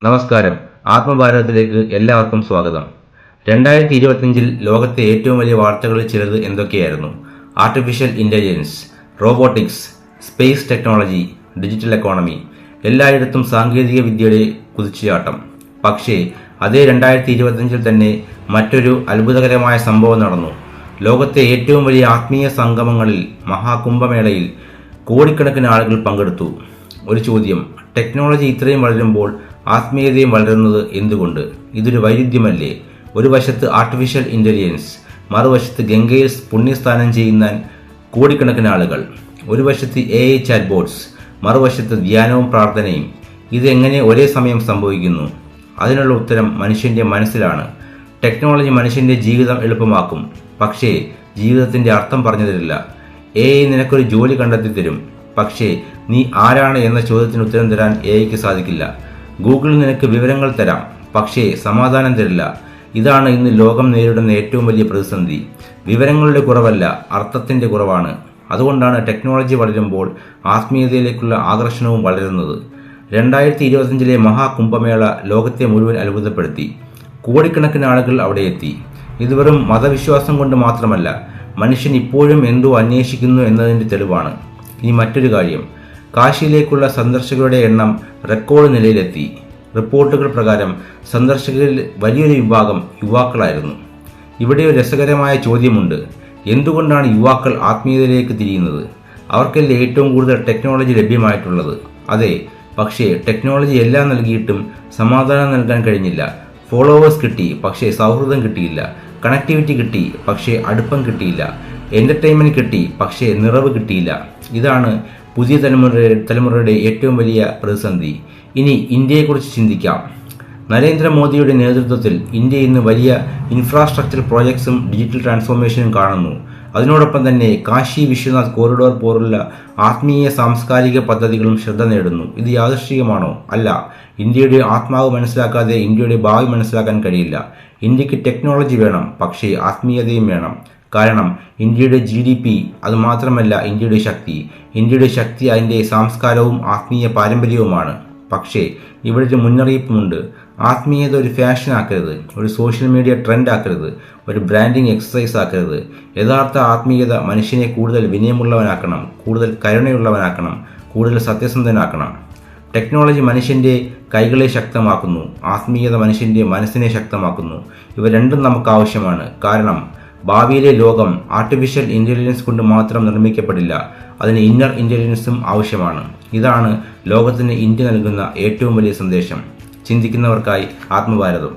നമസ്കാരം. ആത്മഭാരതത്തിലേക്ക് എല്ലാവർക്കും സ്വാഗതം. 2025 ലോകത്തെ ഏറ്റവും വലിയ വാർത്തകളിൽ ചിലത് എന്തൊക്കെയായിരുന്നു? Artificial intelligence, robotics, space technology, digital economy. എല്ലായിടത്തും സാങ്കേതിക വിദ്യയുടെ കുതിച്ചുചാട്ടം. പക്ഷേ അതേ 2025 തന്നെ മറ്റൊരു അത്ഭുതകരമായ സംഭവം നടന്നു. ലോകത്തെ ഏറ്റവും വലിയ ആത്മീയ സംഗമങ്ങളിൽ, മഹാകുംഭമേളയിൽ കോടിക്കണക്കിന് ആളുകൾ പങ്കെടുത്തു. ഒരു ചോദ്യം: ടെക്നോളജി ഇത്രയും വളരുമ്പോൾ ആത്മീയതയും വളരുന്നത് എന്തുകൊണ്ട്? ഇതൊരു വൈരുദ്ധ്യമല്ലേ? ഒരു വശത്ത് ആർട്ടിഫിഷ്യൽ ഇന്റലിജൻസ്, മറുവശത്ത് ഗംഗയിൽ പുണ്യസ്നാനം ചെയ്യുന്ന കോടിക്കണക്കിന് ആളുകൾ. ഒരു വശത്ത് AI ചാറ്റ്ബോട്ട്സ്, മറുവശത്ത് ധ്യാനവും പ്രാർത്ഥനയും. ഇതെങ്ങനെ ഒരേ സമയം സംഭവിക്കുന്നു? അതിനുള്ള ഉത്തരം മനുഷ്യന്റെ മനസ്സിലാണ്. ടെക്നോളജി മനുഷ്യന്റെ ജീവിതം എളുപ്പമാക്കും, പക്ഷേ ജീവിതത്തിന്റെ അർത്ഥം പറഞ്ഞു തരില്ല. AI നിനക്കൊരു ജോലി കണ്ടെത്തി തരും, പക്ഷേ നീ ആരാണ് എന്ന ചോദ്യത്തിന് ഉത്തരം തരാൻ AIക്ക് സാധിക്കില്ല. ഗൂഗിൾ നിനക്ക് വിവരങ്ങൾ തരാം, പക്ഷേ സമാധാനം തരില്ല. ഇതാണ് ഇന്ന് ലോകം നേരിടുന്ന ഏറ്റവും വലിയ പ്രതിസന്ധി. വിവരങ്ങളുടെ കുറവല്ല, അർത്ഥത്തിന്റെ കുറവാണ്. അതുകൊണ്ടാണ് ടെക്നോളജി വളരുമ്പോൾ ആത്മീയതയിലേക്കുള്ള ആകർഷണവും വളരുന്നത്. 2025 മഹാകുംഭമേള ലോകത്തെ മുഴുവൻ അത്ഭുതപ്പെടുത്തി. കോടിക്കണക്കിന് ആളുകൾ അവിടെ എത്തി. ഇത് വെറും മതവിശ്വാസം കൊണ്ട് മാത്രമല്ല, മനുഷ്യൻ ഇപ്പോഴും എന്തോ അന്വേഷിക്കുന്നു എന്നതിന്റെ തെളിവാണ്. ഇനി മറ്റൊരു കാര്യം: കാശിയിലേക്കുള്ള സന്ദർശകരുടെ എണ്ണം റെക്കോർഡ് നിലയിലെത്തി. റിപ്പോർട്ടുകൾ പ്രകാരം സന്ദർശകരിൽ വലിയൊരു വിഭാഗം യുവാക്കളായിരുന്നു. ഇവിടെ ഒരു രസകരമായ ചോദ്യമുണ്ട്: എന്തുകൊണ്ടാണ് യുവാക്കൾ ആത്മീയതയിലേക്ക് തിരിയുന്നത്? അവർക്കല്ലേ ഏറ്റവും കൂടുതൽ ടെക്നോളജി ലഭ്യമായിട്ടുള്ളത്? അതെ, പക്ഷേ ടെക്നോളജി എല്ലാം നൽകിയിട്ടും സമാധാനം നൽകാൻ കഴിഞ്ഞില്ല. ഫോളോവേഴ്സ് കിട്ടി, പക്ഷേ സൗഹൃദം കിട്ടിയില്ല. കണക്ടിവിറ്റി കിട്ടി, പക്ഷേ അടുപ്പം കിട്ടിയില്ല. എന്റർടൈൻമെന്റ് കിട്ടി, പക്ഷേ നിറവ് കിട്ടിയില്ല. ഇതാണ് പുതിയ തലമുറയുടെ ഏറ്റവും വലിയ പ്രതിസന്ധി. ഇനി ഇന്ത്യയെക്കുറിച്ച് ചിന്തിക്കാം. നരേന്ദ്രമോദിയുടെ നേതൃത്വത്തിൽ ഇന്ത്യ ഇന്ന് വലിയ ഇൻഫ്രാസ്ട്രക്ചർ പ്രോജക്ട്സും ഡിജിറ്റൽ ട്രാൻസ്ഫോർമേഷനും കാണുന്നു. അതിനോടൊപ്പം തന്നെ കാശി വിശ്വനാഥ് കോറിഡോർ പോലുള്ള ആത്മീയ സാംസ്കാരിക പദ്ധതികളും ശ്രദ്ധ നേടുന്നു. ഇത് യാദൃശ്ചികമാണോ? അല്ല. ഇന്ത്യയുടെ ആത്മാവ് മനസ്സിലാക്കാതെ ഇന്ത്യയുടെ ഭാവി മനസ്സിലാക്കാൻ കഴിയില്ല. ഇന്ത്യക്ക് ടെക്നോളജി വേണം, പക്ഷേ ആത്മീയതയും വേണം. കാരണം ഇന്ത്യയുടെ GDP അത് മാത്രമല്ല ഇന്ത്യയുടെ ശക്തി. ഇന്ത്യയുടെ ശക്തി അതിൻ്റെ സംസ്കാരവും ആത്മീയ പാരമ്പര്യവുമാണ്. പക്ഷേ ഇവിടെ ഒരു മുന്നറിയിപ്പുമുണ്ട്: ആത്മീയത ഒരു ഫാഷൻ ആക്കരുത്, ഒരു സോഷ്യൽ മീഡിയ ട്രെൻഡ് ആക്കരുത്, ഒരു ബ്രാൻഡിംഗ് എക്സസൈസ് ആക്കരുത്. യഥാർത്ഥ ആത്മീയത മനുഷ്യനെ കൂടുതൽ വിനയമുള്ളവനാക്കണം, കൂടുതൽ കരുണയുള്ളവനാക്കണം, കൂടുതൽ സത്യസന്ധനാക്കണം. ടെക്നോളജി മനുഷ്യന്റെ കൈകളെ ശക്തമാക്കുന്നു, ആത്മീയത മനുഷ്യന്റെ മനസ്സിനെ ശക്തമാക്കുന്നു. ഇവ രണ്ടും നമുക്ക് ആവശ്യമാണ്. കാരണം ഭാവിയിലെ ലോകം ആർട്ടിഫിഷ്യൽ ഇന്റലിജൻസ് കൊണ്ട് മാത്രം നിർമ്മിക്കപ്പെടില്ല, അതിന് ഇന്നർ ഇന്റലിജൻസും ആവശ്യമാണ്. ഇതാണ് ലോകത്തിന് ഇന്ത്യ നൽകുന്ന ഏറ്റവും വലിയ സന്ദേശം. ചിന്തിക്കുന്നവർക്കായി ആത്മഭാരതം.